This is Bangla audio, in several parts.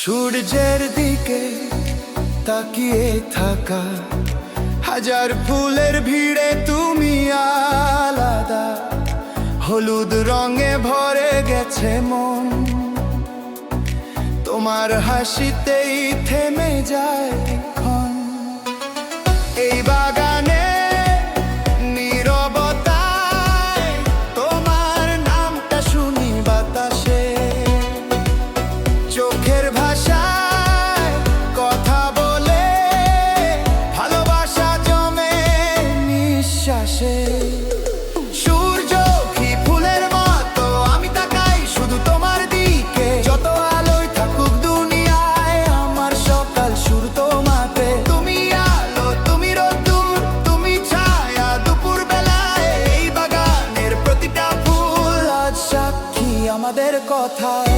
সূর্যের দিকে তাকিয়ে থাকা হাজার ফুলের ভিড়ে তুমি আলাদা। হলুদ রঙে ভরে গেছে মন, তোমার হাসিতেই থেমে যায় ক্ষণ। এই বাগানে নীরবতায় তোমার নামটা শুনি বাতাসে, চোখের ভাষায় কথা বলে ভালোবাসা জমে নিঃশ্বাসে। সূর্য কি ফুলের মতো আমি তাকাই শুধু তোমার দিকে, যত আলোয় থাকুক দুনিয়ায় আমার সকাল শুরু তোমাতে। তুমি আলো, তুমি রোদ্দুর, তুমি ছায়া দুপুর বেলায়। এই বাগানের প্রতিটা ফুল আজ সাক্ষী আমাদের কথায়।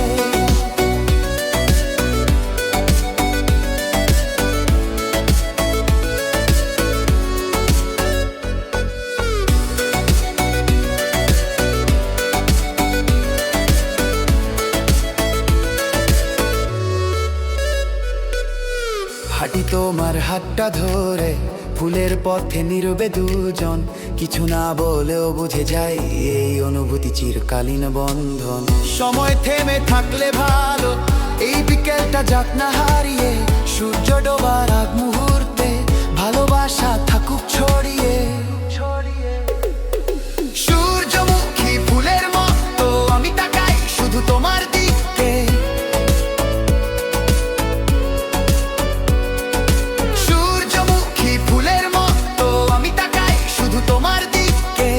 হাঁটি তোমার হাতটা ধরে ফুলের পথে নীরবে দুজন, কিছু না বলেও বুঝে যায় এই অনুভূতি চিরকালীন বন্ধন। সময় থেমে থাকলে ভালো, এই বিকেলটা যাক না হারিয়ে। সূর্য ডোবার আগ মুহূর্তে ভালোবাসা থাকুক ছড়িয়ে। সূর্যমুখী ফুলের মতো আমি তাকাই শুধু তোমার দিকে, তোমার দিকে।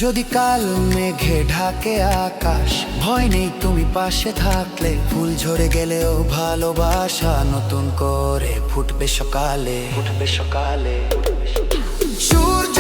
যদি কাল মেঘে ঢাকে আকাশ, ভয় নেই তুমি পাশে থাকলে। ফুল ঝরে গেলেও ভালোবাসা নতুন করে ফুটবে সকালে, ফুটবে সকালে। সূর্য